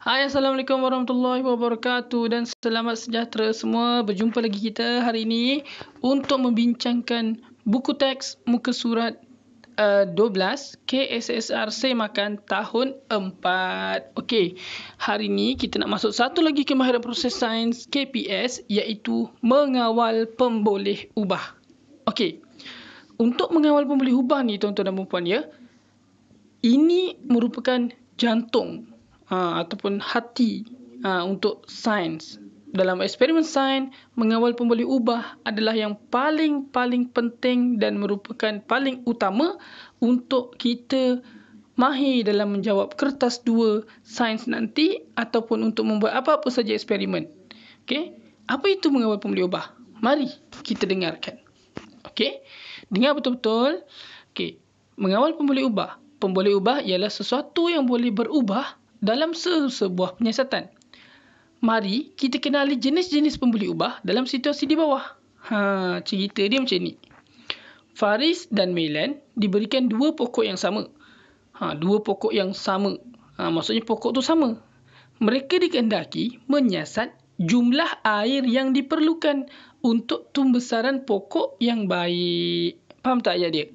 Hai, Assalamualaikum warahmatullahi wabarakatuh dan selamat sejahtera semua. Berjumpa lagi kita hari ini untuk membincangkan buku teks muka surat 12 KSSR Semakan tahun 4. Okey, hari ini kita nak masuk satu lagi kemahiran proses sains KPS iaitu mengawal pemboleh ubah. Okey, untuk mengawal pemboleh ubah ni tuan-tuan dan puan-puan ya, ini merupakan jantung ataupun hati untuk sains. Dalam eksperimen sains, mengawal pemboleh ubah adalah yang paling penting dan merupakan paling utama untuk kita mahir dalam menjawab kertas 2 sains nanti ataupun untuk membuat apa-apa saja eksperimen. Okey, apa itu mengawal pemboleh ubah? Mari kita dengarkan. Okey, dengar betul-betul. Okey, mengawal pemboleh ubah. Pemboleh ubah ialah sesuatu yang boleh berubah dalam sebuah penyiasatan. Mari kita kenali jenis-jenis pemboleh ubah dalam situasi di bawah. Cerita dia macam ni. Faris dan Melan diberikan dua pokok yang sama. Dua pokok yang sama. Maksudnya pokok tu sama. Mereka dikehendaki menyiasat jumlah air yang diperlukan untuk tumbesaran pokok yang baik. Faham tak ayat dia?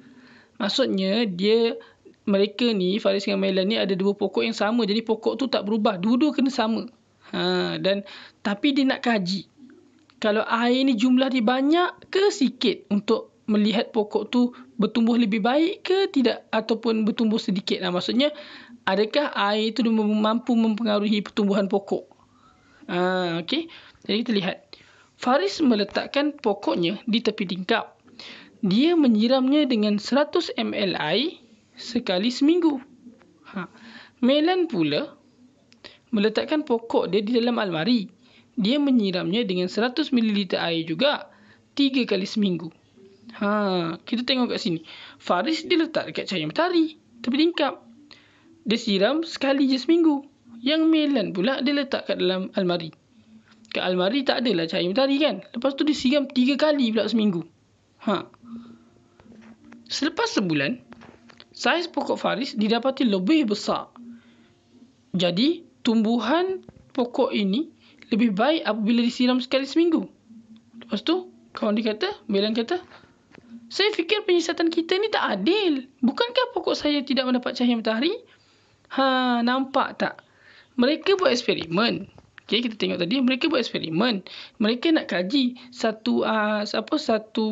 Maksudnya mereka ni, Faris dengan Melan ni ada dua pokok yang sama. Jadi pokok tu tak berubah. Dua-dua kena sama. Tapi dia nak kaji. Kalau air ni jumlah dia banyak ke sikit untuk melihat pokok tu bertumbuh lebih baik ke tidak ataupun bertumbuh sedikit. Maksudnya adakah air tu mampu mempengaruhi pertumbuhan pokok. Okey. Jadi kita lihat. Faris meletakkan pokoknya di tepi tingkap. Dia menyiramnya dengan 100 ml air sekali seminggu. Melan pula meletakkan pokok dia di dalam almari. Dia menyiramnya dengan 100 ml air juga 3 kali seminggu. Kita tengok kat sini. Faris dia letak dekat cahaya matahari, tepi tingkap. Dia siram sekali je seminggu. Yang Melan pula dia letak kat dalam almari. Kat almari tak adalah cahaya matahari kan. Lepas tu dia siram 3 kali pula seminggu. Selepas sebulan, saiz pokok Faris didapati lebih besar. Jadi, tumbuhan pokok ini lebih baik apabila disiram sekali seminggu. Lepas tu, Melan kata, saya fikir penyiasatan kita ni tak adil. Bukankah pokok saya tidak mendapat cahaya matahari? Nampak tak? Mereka buat eksperimen. Okay, kita tengok tadi, mereka buat eksperimen. Mereka nak kaji satu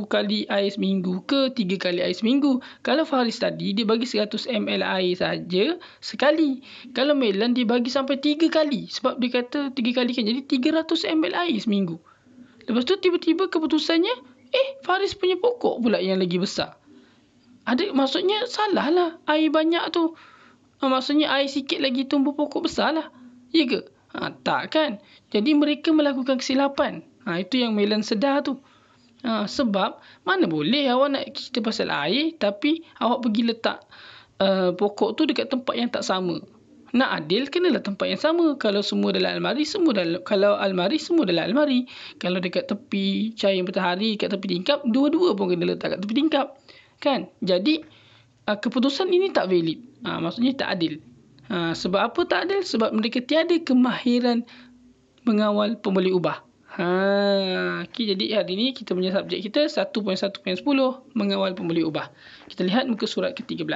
kali air seminggu ke 3 kali air seminggu. Kalau Faris tadi, dia bagi 100 ml air saja sekali. Kalau Melan, dia bagi sampai 3 kali. Sebab dia kata 3 kali kan, jadi 300 ml air seminggu. Lepas tu tiba-tiba keputusannya, Faris punya pokok pula yang lagi besar. Maksudnya salah lah air banyak tu. Maksudnya air sikit lagi tumbuh pokok besar lah. Ya ke? Tak kan? Jadi mereka melakukan kesilapan. Itu yang Melan sedar tu. Sebab mana boleh awak nak cerita pasal air tapi awak pergi letak pokok tu dekat tempat yang tak sama. Nak adil kenalah tempat yang sama. Kalau semua dalam almari, kalau almari semua dalam almari. Kalau dekat tepi cahaya matahari, dekat tepi tingkap, dua-dua pun kena letak kat tepi tingkap. Kan? Jadi keputusan ini tak valid. Maksudnya tak adil. Sebab apa tak adil? Sebab mereka tiada kemahiran mengawal pemboleh ubah. Jadi hari ini kita punya subjek kita 1.1.10 mengawal pemboleh ubah. Kita lihat muka surat ke-13.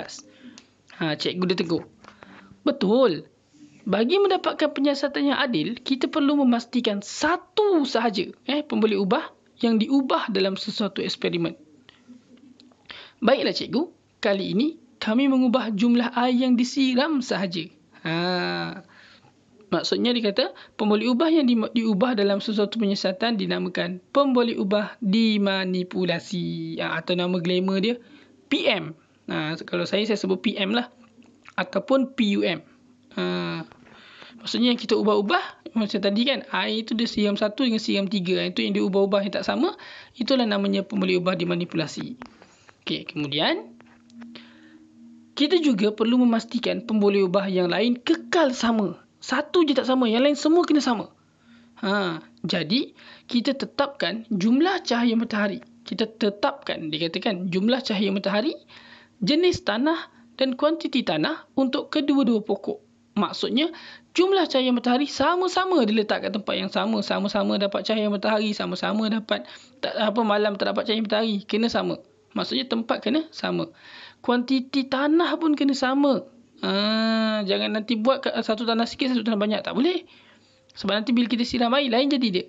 Cikgu dia tegur. Betul. Bagi mendapatkan penyiasatan yang adil, kita perlu memastikan satu sahaja pemboleh ubah yang diubah dalam sesuatu eksperimen. Baiklah cikgu, kali ini kami mengubah jumlah air yang disiram sahaja. Maksudnya dia kata, pemboleh ubah yang diubah dalam sesuatu penyiasatan dinamakan pemboleh ubah dimanipulasi. Atau nama glamour dia, PM. Kalau saya sebut PM lah. Ataupun PUM. Maksudnya yang kita ubah-ubah, macam tadi kan, air itu dia siram 1 dengan siram 3. Itu yang diubah-ubah yang tak sama. Itulah namanya pemboleh ubah dimanipulasi. Okey, kemudian kita juga perlu memastikan pemboleh ubah yang lain kekal sama. Satu je tak sama, yang lain semua kena sama. Jadi, kita tetapkan jumlah cahaya matahari. Dikatakan jumlah cahaya matahari, jenis tanah dan kuantiti tanah untuk kedua-dua pokok. Maksudnya, jumlah cahaya matahari sama-sama diletak kat tempat yang sama. Sama-sama dapat cahaya matahari. Sama-sama dapat malam tak dapat cahaya matahari. Kena sama. Maksudnya tempat kena sama. Kuantiti tanah pun kena sama. Jangan nanti buat satu tanah sikit, satu tanah banyak. Tak boleh. Sebab nanti bila kita siram air, lain jadi dia.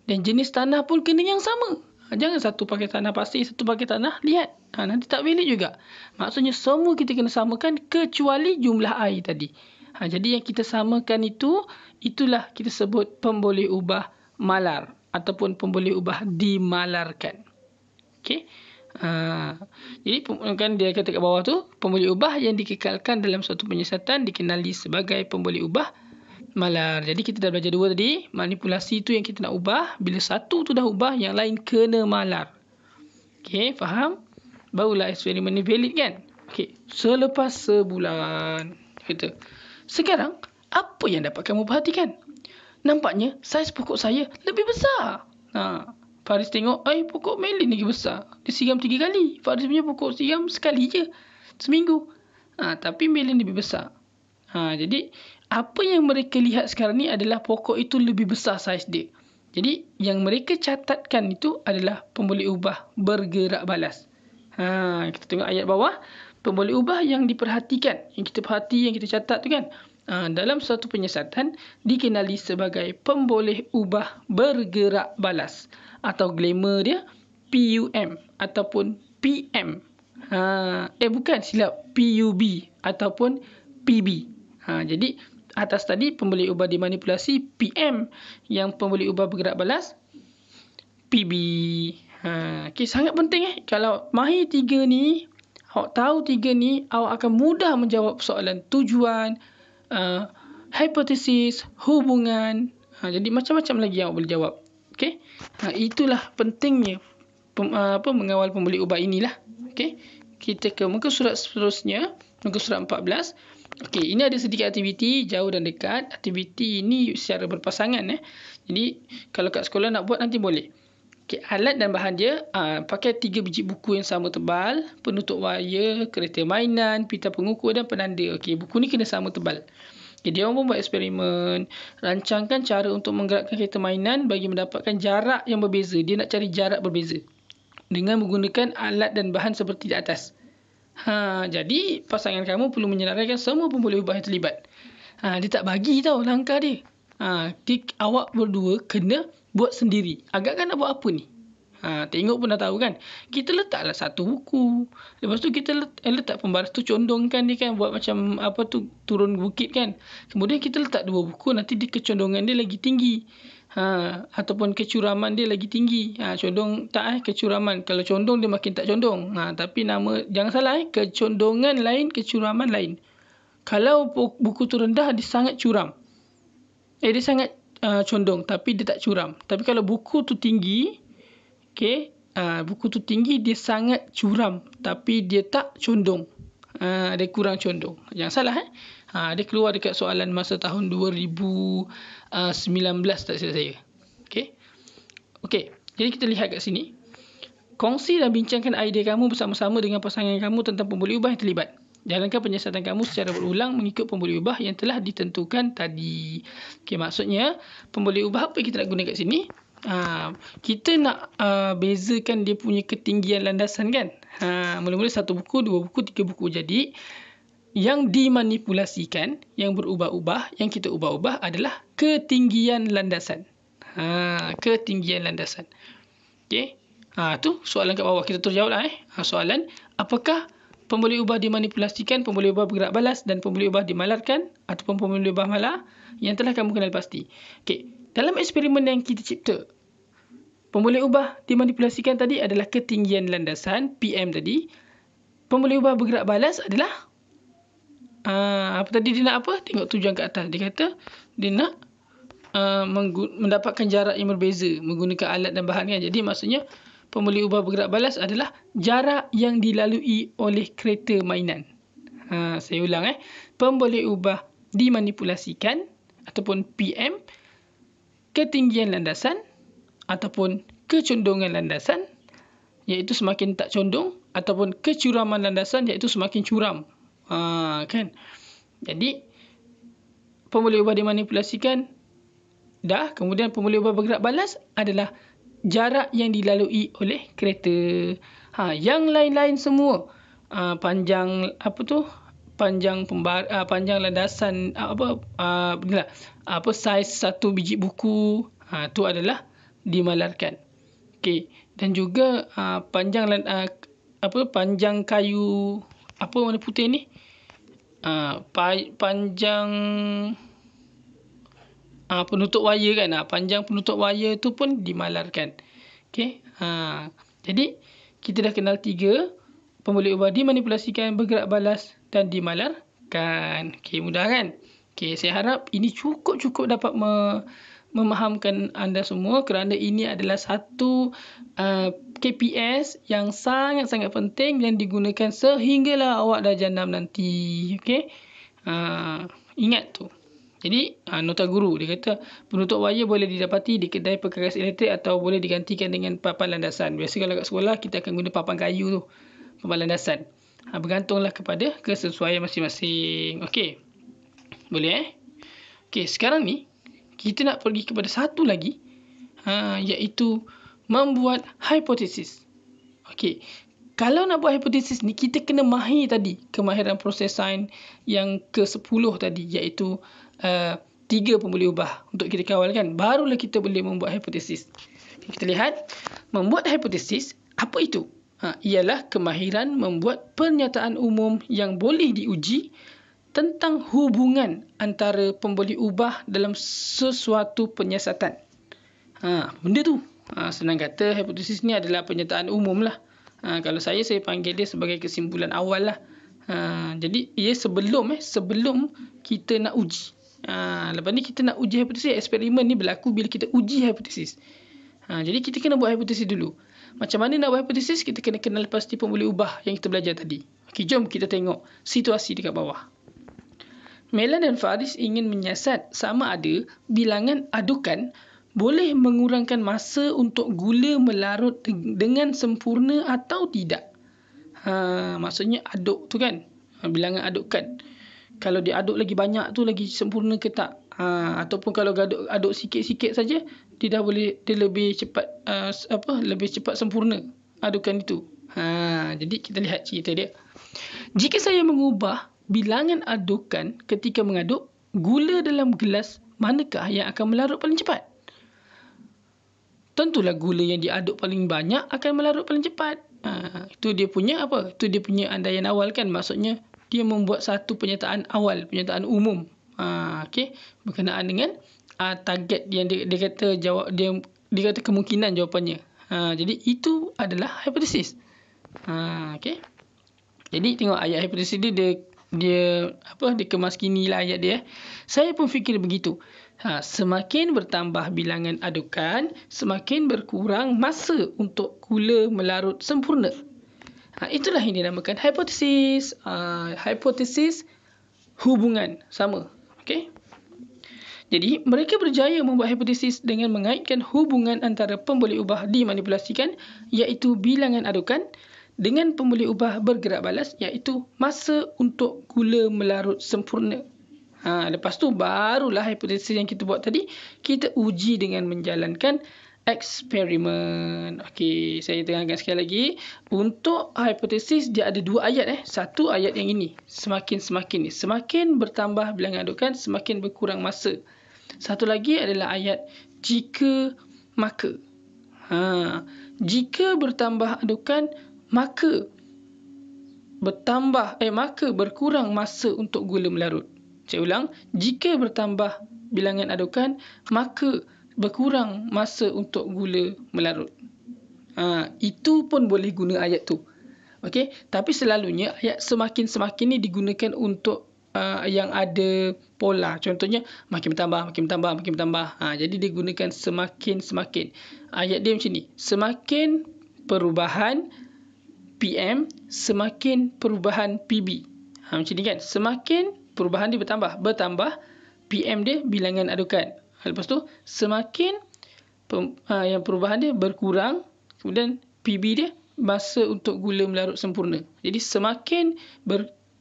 Dan jenis tanah pun kena yang sama. Jangan satu pakai tanah pasir, satu pakai tanah liat. Nanti tak valid juga. Maksudnya semua kita kena samakan kecuali jumlah air tadi. Jadi yang kita samakan itulah kita sebut pemboleh ubah malar ataupun pemboleh ubah dimalarkan. Okey. Jadi kan dia kata kat bawah tu, pemboleh ubah yang dikekalkan dalam suatu penyiasatan dikenali sebagai pemboleh ubah malar. Jadi kita dah belajar dua tadi. Manipulasi tu yang kita nak ubah. Bila satu tu dah ubah, yang lain kena malar. Okey, faham? Barulah eksperimen ni valid kan? Okey, selepas sebulan kita. Sekarang, apa yang dapat kamu perhatikan? Nampaknya saiz pokok saya lebih besar. Faris tengok, pokok melon lagi besar. Dia siram 3 kali. Faris punya pokok siram sekali je. Seminggu. Tapi melon lebih besar. Jadi, apa yang mereka lihat sekarang ni adalah pokok itu lebih besar saiz dia. Jadi, yang mereka catatkan itu adalah pemboleh ubah bergerak balas. Kita tengok ayat bawah. Pemboleh ubah yang diperhatikan, yang kita perhati, yang kita catat tu kan, dalam suatu penyiasatan dikenali sebagai pemboleh ubah bergerak balas, atau glamour dia PUM ataupun PM. Bukan, silap, PUB ataupun PB. Jadi atas tadi pemboleh ubah dimanipulasi PM, yang pemboleh ubah bergerak balas PB. Okay, sangat penting kalau mahir 3 ni, awak tahu 3 ni, awak akan mudah menjawab soalan tujuan, hipotesis, hubungan. Jadi macam-macam lagi yang awak boleh jawab. Okay? Itulah pentingnya mengawal pemboleh ubah inilah. Okay? Kita ke muka surat seterusnya, muka surat 14. Okay, ini ada sedikit aktiviti jauh dan dekat. Aktiviti ini secara berpasangan. Jadi kalau kat sekolah nak buat nanti boleh. Okay, alat dan bahan dia, pakai 3 biji buku yang sama tebal, penutup wayar, kereta mainan, pita pengukur dan penanda. Okay, buku ni kena sama tebal. Okay, dia orang pun buat eksperimen, rancangkan cara untuk menggerakkan kereta mainan bagi mendapatkan jarak yang berbeza. Dia nak cari jarak berbeza dengan menggunakan alat dan bahan seperti di atas. Jadi pasangan kamu perlu menyenaraikan semua pemboleh ubah yang terlibat. Dia tak bagi tahu langkah dia. Awak berdua kena buat sendiri. Agakkan nak buat apa ni? Tengok pun dah tahu kan. Kita letaklah satu buku. Lepas tu kita letak pembaris tu, condongkan dia kan. Buat macam turun bukit kan. Kemudian kita letak 2 buku. Nanti dia kecondongan dia lagi tinggi. Ataupun kecuraman dia lagi tinggi. Kecuraman. Kalau condong dia makin tak condong. Tapi jangan salah kecondongan lain, kecuraman lain. Kalau buku tu rendah, dia sangat curam. Dia sangat condong, tapi dia tak curam. Tapi kalau buku tu tinggi, buku tu tinggi, dia sangat curam, tapi dia tak condong. Dia kurang condong. Jangan salah. Dia keluar dekat soalan masa tahun 2019 tak silap saya. Okey. Jadi kita lihat kat sini. Kongsi dan bincangkan idea kamu bersama-sama dengan pasangan kamu tentang pemboleh ubah yang terlibat. Jalankan penyiasatan kamu secara berulang mengikut pemboleh ubah yang telah ditentukan tadi. Maksudnya pemboleh ubah apa yang kita nak guna kat sini? Kita nak bezakan dia punya ketinggian landasan kan. Mula-mula 1 buku, 2 buku, 3 buku. Jadi yang dimanipulasikan, yang berubah-ubah, yang kita ubah-ubah adalah ketinggian landasan. Ketinggian landasan. Tu soalan kat bawah. Kita terus jawab lah. Soalan, apakah pemboleh ubah dimanipulasikan, pemboleh ubah bergerak balas dan pemboleh ubah dimalarkan ataupun pemboleh ubah malar yang telah kamu kenal pasti. Dalam eksperimen yang kita cipta, pemboleh ubah dimanipulasikan tadi adalah ketinggian landasan, PM tadi. Pemboleh ubah bergerak balas adalah dia nak apa? Tengok tujuan kat atas. Dia kata dia nak mendapatkan jarak yang berbeza menggunakan alat dan bahan kan. Jadi maksudnya pemboleh ubah bergerak balas adalah jarak yang dilalui oleh kereta mainan. Saya ulang. Pemboleh ubah dimanipulasikan ataupun PM, ketinggian landasan ataupun kecondongan landasan, iaitu semakin tak condong, ataupun kecuraman landasan, iaitu semakin curam. Kan? Jadi pembuluh ubah dimanipulasikan, dah. Kemudian pembuluh ubah bergerak balas adalah jarak yang dilalui oleh kereta. Yang lain-lain semua, panjang panjang landasan saiz satu biji buku, tu adalah dimalarkan. Okey, dan juga panjang kayu warna putih ni, panjang penutup wayar kan, panjang penutup wayar tu pun dimalarkan. Okey, jadi kita dah kenal 3 pembuluh ubah dimanipulasikan, bergerak balas dan dimalarkan. Okey, mudah kan? Okey, saya harap ini cukup dapat memahamkan anda semua, kerana ini adalah satu KPS yang sangat-sangat penting dan digunakan sehinggalah awak dah jandam nanti. Okey, ingat tu. Jadi nota guru dia kata penutup wayar boleh didapati di kedai perkakas elektrik atau boleh digantikan dengan papan landasan. Biasa kalau kat sekolah kita akan guna papan kayu tu, papan landasan. Bergantunglah kepada kesesuaian masing-masing. Okey, boleh Okey, sekarang ni kita nak pergi kepada satu lagi, iaitu membuat hipotesis. Okey, kalau nak buat hipotesis ni, kita kena mahir tadi kemahiran proses sains yang ke-10 tadi, iaitu 3 pembuluh ubah untuk kita kawal kan. Barulah kita boleh membuat hipotesis. Kita lihat, membuat hipotesis, apa itu? Ialah kemahiran membuat pernyataan umum yang boleh diuji tentang hubungan antara pembuluh ubah dalam sesuatu penyiasatan. Benda tu. Senang kata, hipotesis ni adalah pernyataan umum lah. Kalau saya panggil dia sebagai kesimpulan awal lah. Jadi, ia sebelum kita nak uji. Lepas ni kita nak uji hipotesis. Eksperimen ni berlaku bila kita uji hipotesis. Jadi, kita kena buat hipotesis dulu. Macam mana nak buat hipotesis? Kita kena kenal pasti pembuluh ubah yang kita belajar tadi. Okey, jom kita tengok situasi dekat bawah. Melan dan Faris ingin menyiasat sama ada bilangan adukan boleh mengurangkan masa untuk gula melarut dengan sempurna atau tidak. Maksudnya aduk tu kan, bilangan adukan. Kalau dia aduk lagi banyak tu lagi sempurna ke tak? Ataupun kalau aduk sikit-sikit saja, dia lebih cepat sempurna adukan itu. Jadi kita lihat cerita dia. Jika saya mengubah bilangan adukan ketika mengaduk, gula dalam gelas manakah yang akan melarut paling cepat? Tentulah gula yang diaduk paling banyak akan melarut paling cepat. Itu dia punya Itu dia punya andaian awal kan. Maksudnya dia membuat satu pernyataan awal, pernyataan umum. Okey, berkenaan dengan target yang dia kata jawab, dia kata kemungkinan jawapannya. Jadi itu adalah hipotesis. Okey. Jadi tengok ayat hipotesis dia kemas kini lah ayat dia. Saya pun fikir begitu. Semakin bertambah bilangan adukan, semakin berkurang masa untuk gula melarut sempurna. Itulah yang dinamakan hipotesis. Hipotesis hubungan sama. Okey. Jadi, mereka berjaya membuat hipotesis dengan mengaitkan hubungan antara pembuluh ubah dimanipulasikan, iaitu bilangan adukan, dengan pembuluh ubah bergerak balas, iaitu masa untuk gula melarut sempurna. Lepas tu barulah hipotesis yang kita buat tadi kita uji dengan menjalankan eksperimen. Okey, saya terangkan sekali lagi. Untuk hipotesis dia ada 2 ayat. Satu ayat yang ini, semakin ni. Semakin bertambah bilangan adukan, semakin berkurang masa. Satu lagi adalah ayat jika maka. Jika bertambah adukan, maka berkurang masa untuk gula melarut. Saya ulang, jika bertambah bilangan adukan, maka berkurang masa untuk gula melarut. Itu pun boleh guna ayat tu. Okey, tapi selalunya ayat semakin ni digunakan untuk yang ada pola. Contohnya makin bertambah. Jadi digunakan semakin. Ayat dia macam ni. Semakin perubahan PM, semakin perubahan PB. Macam ni kan. Semakin perubahan dia bertambah PM dia bilangan adukan. Lepas tu semakin yang perubahan dia berkurang, kemudian PB dia masa untuk gula melarut sempurna. Jadi semakin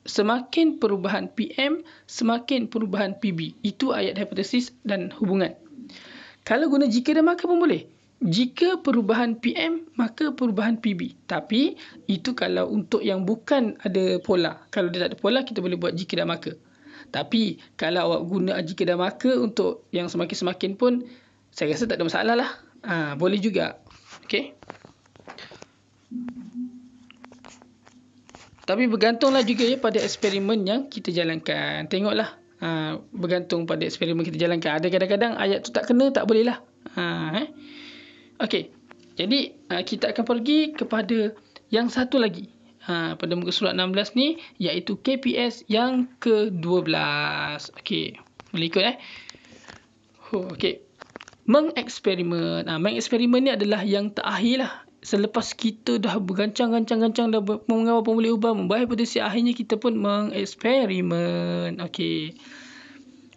semakin perubahan PM, semakin perubahan PB. Itu ayat hipotesis dan hubungan. Kalau guna jika dan maka pun boleh. Jika perubahan PM, maka perubahan PB. Tapi, itu kalau untuk yang bukan ada pola. Kalau dia tak ada pola, kita boleh buat jika dan maka. Tapi, kalau awak guna jika dan maka untuk yang semakin-semakin pun, saya rasa tak ada masalah lah. Boleh juga. Okay. Tapi bergantunglah juga pada eksperimen yang kita jalankan. Tengoklah. Bergantung pada eksperimen kita jalankan. Ada kadang-kadang ayat tu tak kena, tak boleh lah. Okey. Jadi, kita akan pergi kepada yang satu lagi. Pada muka surat 16 ni, iaitu KPS yang ke-12. Okey. Boleh ikut Okey. Mengeksperimen. Mengeksperimen ni adalah yang terakhir lah. Selepas kita dah bergancang-gancang dah mengawal pemboleh ubah, membuat hipotesis, akhirnya kita pun mengeksperimen. Okey.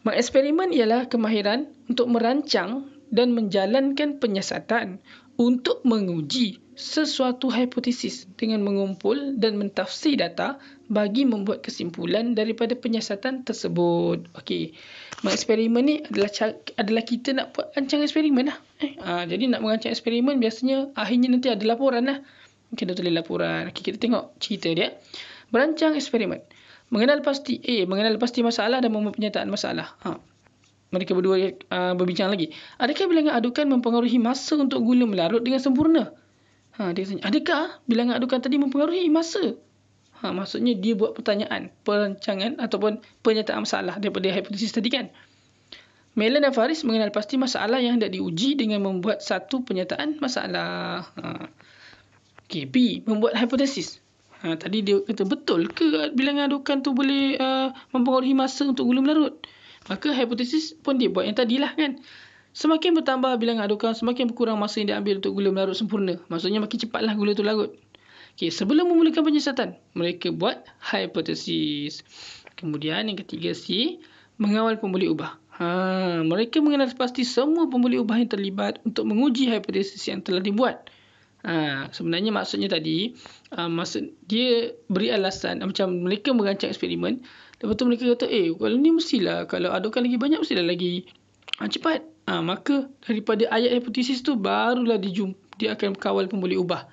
Mengeksperimen ialah kemahiran untuk merancang dan menjalankan penyiasatan untuk menguji sesuatu hipotesis dengan mengumpul dan mentafsir data bagi membuat kesimpulan daripada penyiasatan tersebut. Okey. Mengeksperimen ni adalah kita nak buat rancang eksperimen lah. Jadi nak merancang eksperimen biasanya akhirnya nanti ada laporan lah. Kita tulis laporan. Okey, kita tengok cerita dia. Merancang eksperimen. Mengenal pasti masalah dan membuat penyataan masalah. Mereka berdua berbincang lagi. Adakah bilangan adukan mempengaruhi masa untuk gula melarut dengan sempurna? Dia tanya, adakah bilangan adukan tadi mempengaruhi masa? Maksudnya dia buat pertanyaan, perancangan ataupun penyataan masalah daripada hipotesis tadi kan. Melan dan Faris mengenal pasti masalah yang hendak diuji dengan membuat satu penyataan masalah. Okay, B. Membuat hipotesis. Tadi dia kata, betul ke bilangan adukan tu boleh mempengaruhi masa untuk gula melarut? Maka hipotesis pun dia buat yang tadilah kan. Semakin bertambah bilangan adukan, semakin berkurang masa yang diambil untuk gula melarut sempurna. Maksudnya makin cepatlah gula tu larut. Okay, sebelum memulakan penyiasatan, mereka buat hipotesis. Kemudian yang ketiga C, mengawal pemboleh ubah. Mereka mengenal pasti semua pemboleh ubah yang terlibat untuk menguji hipotesis yang telah dibuat. Sebenarnya maksudnya tadi, maksud dia beri alasan, macam mereka merancang eksperimen, lepas tu mereka kata, kalau ni mestilah, kalau adukan lagi banyak mestilah lagi cepat. Maka daripada ayat hipotesis tu barulah dia akan kawal pemboleh ubah.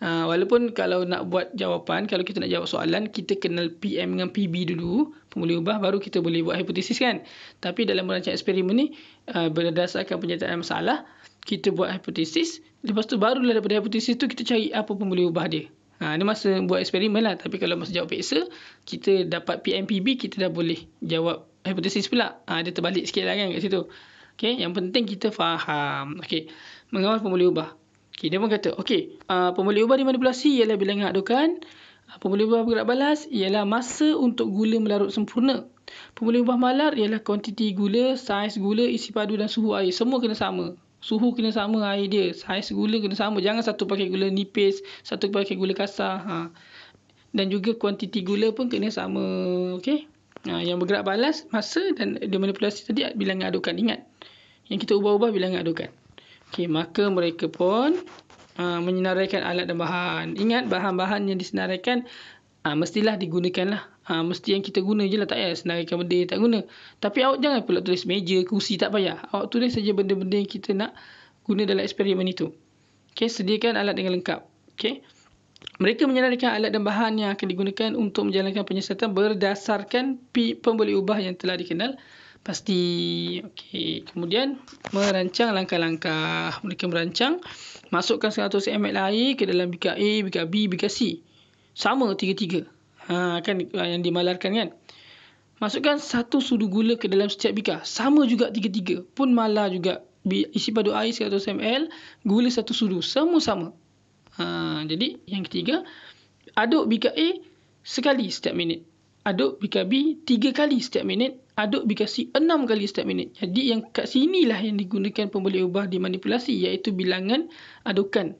Walaupun kalau nak buat jawapan, kalau kita nak jawab soalan, kita kenal PM dengan PB dulu, pemboleh ubah, baru kita boleh buat hipotesis kan. Tapi dalam merancang eksperimen ni, berdasarkan penyataan masalah, kita buat hipotesis, lepas tu barulah daripada hipotesis tu kita cari apa pemboleh ubah dia. Ni masa buat eksperimen lah. Tapi kalau masa jawab peksa, kita dapat PM PB, kita dah boleh jawab hipotesis pula. Dia terbalik sikit lah kan kat situ. Okay, yang penting kita faham. Okay, mengawal pemboleh ubah. Okay, dia pun kata, pemboleh ubah dimanipulasi ialah bilangan adukan. Pemboleh ubah bergerak balas ialah masa untuk gula melarut sempurna. Pemboleh ubah malar ialah kuantiti gula, saiz gula, isi padu dan suhu air. Semua kena sama. Suhu kena sama air dia. Saiz gula kena sama. Jangan satu pakai gula nipis, satu pakai gula kasar. Dan juga kuantiti gula pun kena sama. Okay. Yang bergerak balas, masa dan dimanipulasi tadi bilangan adukan. Ingat. Yang kita ubah-ubah bilangan adukan. Okay, maka mereka pun menyenaraikan alat dan bahan. Ingat, bahan-bahan yang disenaraikan mestilah digunakan lah. Mesti yang kita guna je lah. Tak payah senaraikan benda tak guna. Tapi awak jangan pula tulis meja, kursi, tak payah. Awak tulis saja benda-benda yang kita nak guna dalam eksperimen itu. Okay, sediakan alat dengan lengkap. Okay. Mereka menyenaraikan alat dan bahan yang akan digunakan untuk menjalankan penyiasatan berdasarkan pemboleh ubah yang telah dikenal pasti. Okey, kemudian merancang langkah-langkah. Mereka merancang, masukkan 100 ml air ke dalam bikar A, bikar B, bikar C. Sama tiga-tiga. Kan yang dimalarkan kan. Masukkan 1 sudu gula ke dalam setiap bikar. Sama juga tiga-tiga. Pun malar juga. Isi padu air 100 ml, gula 1 sudu. Semua sama. Jadi yang ketiga, aduk bikar A sekali setiap minit. Aduk bikar B 3 kali setiap minit. Aduk bikar C 6 kali setiap minit. Jadi yang kat sinilah yang digunakan pemboleh ubah dimanipulasi, iaitu bilangan adukan.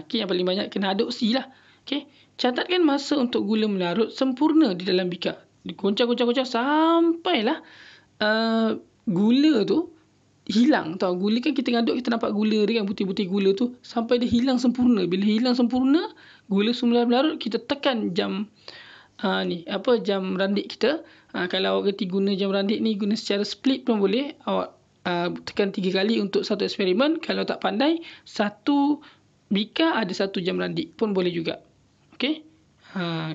Okay, yang paling banyak kena aduk C lah. Okay. Catatkan masa untuk gula melarut sempurna di dalam bikar. Goncang-goncang sampailah gula tu hilang. Tahu, gula kan kita ngaduk, kita nampak gula dia kan, butir-butir gula tu sampai dia hilang sempurna. Bila hilang sempurna, gula semula melarut, kita tekan jam Ni apa jam randik kita. Kalau awak kerti guna jam randik ni guna secara split pun boleh. Awak tekan 3 kali untuk satu eksperimen. Kalau tak pandai, satu bika ada satu jam randik pun boleh juga. Okey.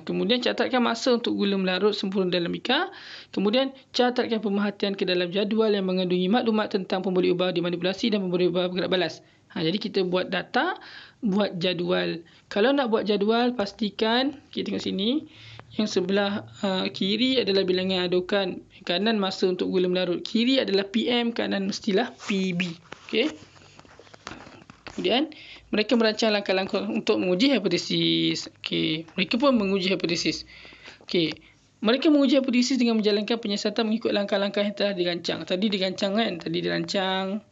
Kemudian catatkan masa untuk gula melarut sempurna dalam bika. Kemudian catatkan pemerhatian ke dalam jadual yang mengandungi maklumat tentang pembuli ubah dimanipulasi dan pembuli ubah bergerak balas. Jadi kita buat data, buat jadual. Kalau nak buat jadual, pastikan kita tengok sini. Yang sebelah kiri adalah bilangan adukan, kanan masa untuk gula melarut. Kiri adalah PM, kanan mestilah PB. Okey. Kemudian mereka merancang langkah-langkah untuk menguji hipotesis. Okey, mereka pun menguji hipotesis. Okey, mereka menguji hipotesis dengan menjalankan penyiasatan mengikut langkah-langkah yang telah dirancang. Tadi dirancang kan? Tadi dirancang.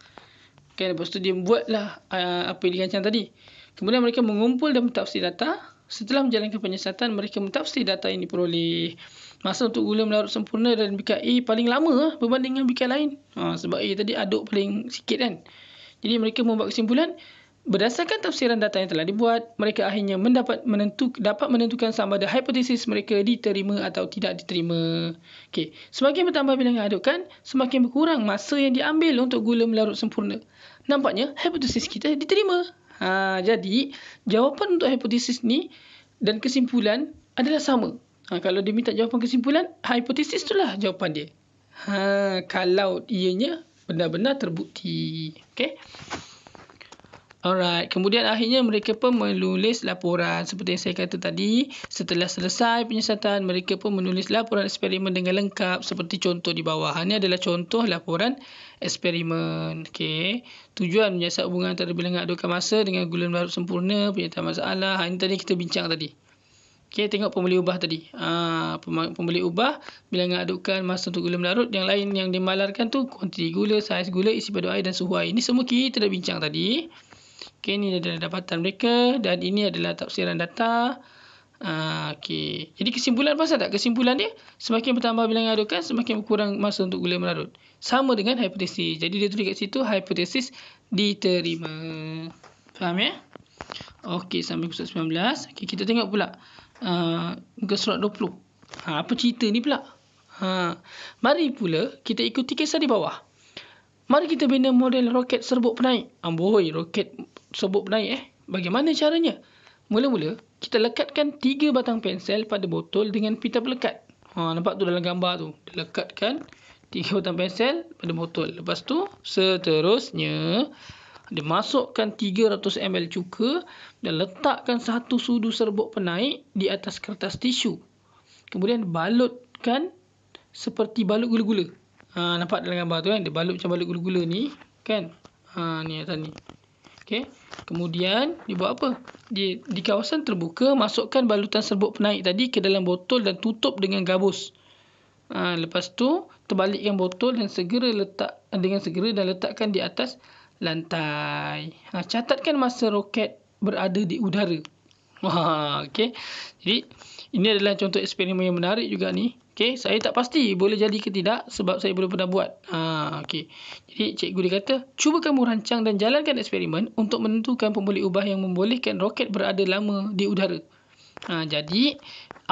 Kan, lepas tu dia buatlah apa yang dirancang tadi. Kemudian mereka mengumpul dan mentafsir data. Setelah menjalankan penyiasatan, mereka mentafsir data yang diperoleh. Masa untuk gula melarut sempurna dalam bika A paling lama berbanding dengan bika lain. Sebab A tadi aduk paling sikit kan. Jadi mereka membuat kesimpulan. Berdasarkan tafsiran data yang telah dibuat, mereka akhirnya dapat menentukan sama ada hipotesis mereka diterima atau tidak diterima. Okey, semakin bertambah bilangan adukan, semakin berkurang masa yang diambil untuk gula melarut sempurna. Nampaknya hipotesis kita diterima. Jadi, jawapan untuk hipotesis ni dan kesimpulan adalah sama. Kalau dia minta jawapan kesimpulan, hipotesis itulah jawapan dia. Kalau ianya benar-benar terbukti. Okey. Alright, kemudian akhirnya mereka pun menulis laporan. Seperti yang saya kata tadi, setelah selesai penyiasatan, mereka pun menulis laporan eksperimen dengan lengkap seperti contoh di bawah. Ini adalah contoh laporan eksperimen. Okay. Tujuan menyiasat hubungan antara bilangan adukan masa dengan gula melarut sempurna, penyataan masalah. Ini tadi kita bincang tadi. Okay, tengok pembeli ubah tadi. Pembeli ubah, bilangan adukan masa untuk gula melarut. Yang lain yang dimalarkan tu kuantiti gula, saiz gula, isi padu air dan suhu air. Ini semua kita dah bincang tadi. Okay, ini adalah dapatan mereka dan ini adalah tafsiran data. Okay. Jadi kesimpulan pasal tak? Kesimpulan dia, semakin bertambah bilangan adukan, semakin berkurang masa untuk gula melarut. Sama dengan hipotesis. Jadi dia tulis kat situ, hipotesis diterima. Faham ya? Okey, sampai muka surat 19. Okay, kita tengok pula muka surat 20. Apa cerita ni pula? Mari pula kita ikuti kisah di bawah. Mari kita bina model roket serbuk penaik. Amboi, roket serbuk penaik Bagaimana caranya? Mula-mula, kita lekatkan 3 batang pensel pada botol dengan pita pelekat. Nampak tu dalam gambar tu. Dia lekatkan 3 batang pensel pada botol. Lepas tu, seterusnya, dia masukkan 300 ml cuka dan letakkan satu sudu serbuk penaik di atas kertas tisu. Kemudian balutkan seperti balut gula-gula. Nampak dalam gambar tu kan, dia balut macam balut gula-gula ni kan. Ni atas ni. Okey. Kemudian dia buat apa? Dia di kawasan terbuka masukkan balutan serbuk penaik tadi ke dalam botol dan tutup dengan gabus. Lepas tu terbalikkan botol dan segera letakkan di atas lantai. Catatkan masa roket berada di udara. Okey. Jadi ini adalah contoh eksperimen yang menarik juga ni. Okey, saya tak pasti boleh jadi ke tidak sebab saya belum pernah buat. Okey. Jadi cikgu dia kata, cuba kamu rancang dan jalankan eksperimen untuk menentukan pembuli ubah yang membolehkan roket berada lama di udara. Jadi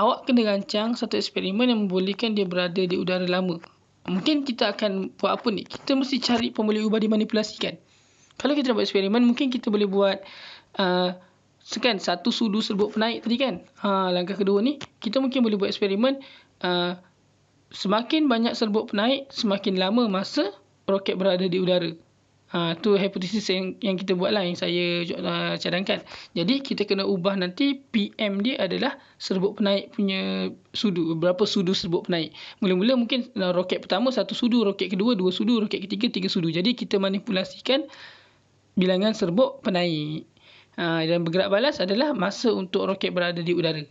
awak kena rancang satu eksperimen yang membolehkan dia berada di udara lama. Mungkin kita akan buat apa ni? Kita mesti cari pembuli ubah dimanipulasikan. Kalau kita nak buat eksperimen, mungkin kita boleh buat kan satu sudu serbuk penaik tadi kan. Langkah kedua ni, kita mungkin boleh buat eksperimen semakin banyak serbuk penaik, semakin lama masa roket berada di udara. Tu hipotesis yang kita buat lah, yang saya cadangkan. Jadi kita kena ubah nanti PM dia adalah serbuk penaik punya sudu. Berapa sudu serbuk penaik. Mula-mula mungkin roket pertama 1 sudu, roket kedua 2 sudu, roket ketiga 3 sudu. Jadi kita manipulasikan bilangan serbuk penaik. Dan bergerak balas adalah masa untuk roket berada di udara.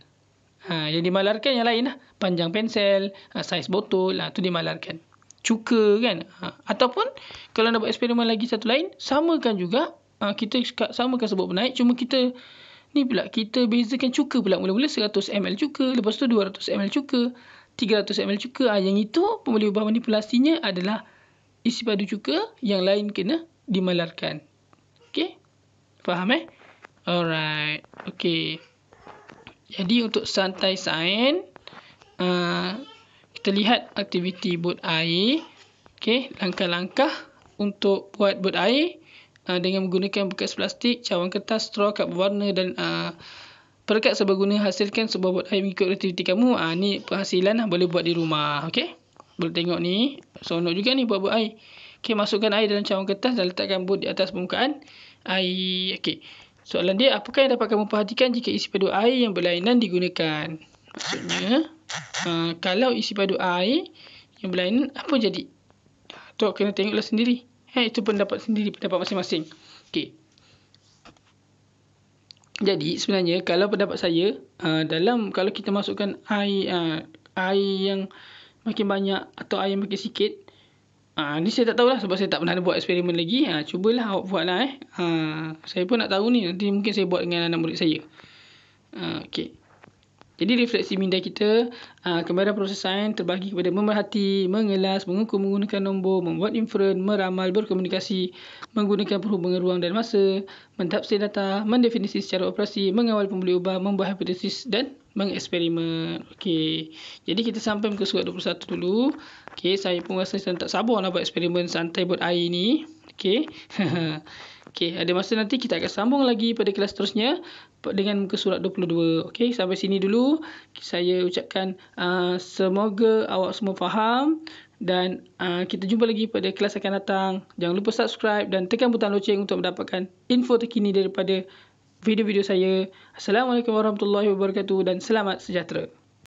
Yang dimalarkan yang lain lah. Panjang pensel, saiz botol, tu dimalarkan. Cuka kan. Ataupun kalau nak buat eksperimen lagi satu lain, samakan juga. Kita samakan serbuk penaik. Cuma kita bezakan cuka pula. Mula-mula 100 ml cuka, lepas tu 200 ml cuka, 300 ml cuka. Yang itu pembuli ubah manipulasinya adalah isi padu cuka, yang lain kena dimalarkan. Okey? Faham Alright. Okey. Jadi untuk santai sains, kita lihat aktiviti bot air. Okey, langkah-langkah untuk buat bot air dengan menggunakan bekas plastik, cawan kertas, straw, kad berwarna dan perekat serbaguna. Hasilkan sebuah bot air mengikut aktiviti kamu. Ni penghasilan boleh buat di rumah. Okey, boleh tengok ni. Seronok juga ni buat bot air. Okey, masukkan air dalam cawan kertas dan letakkan bot di atas permukaan air. Okey, soalan dia, apakah yang dapat kamu perhatikan jika isi padu air yang berlainan digunakan? Maksudnya, kalau isi padu air yang berlainan, apa jadi? Tu kena tengoklah sendiri. Itu pendapat sendiri, pendapat masing-masing. Okey. Jadi sebenarnya kalau pendapat saya, kalau kita masukkan air yang makin banyak atau air yang makin sikit, ni saya tak tahulah sebab saya tak pernah buat eksperimen lagi. Cubalah awak buatlah. Saya pun nak tahu ni, nanti mungkin saya buat dengan anak murid saya. Okey. Jadi refleksi minda kita, kembaran proses sains terbagi kepada memerhati, mengelas, mengukur menggunakan nombor, membuat inferen, meramal, berkomunikasi, menggunakan perhubungan ruang dan masa, mentafsir data, mendefinisi secara operasi, mengawal pembeli ubah, membuat hipotesis dan mengeksperimen. Okey. Jadi kita sampai muka surat 21 dulu. Okey, saya pun rasa saya tak sabar nak buat eksperimen santai buat air ni. Okey. Okey, ada masa nanti kita akan sambung lagi pada kelas seterusnya dengan muka surat 22. Okey, sampai sini dulu. Saya ucapkan semoga awak semua faham dan kita jumpa lagi pada kelas akan datang. Jangan lupa subscribe dan tekan butang loceng untuk mendapatkan info terkini daripada video-video saya. Assalamualaikum warahmatullahi wabarakatuh dan selamat sejahtera.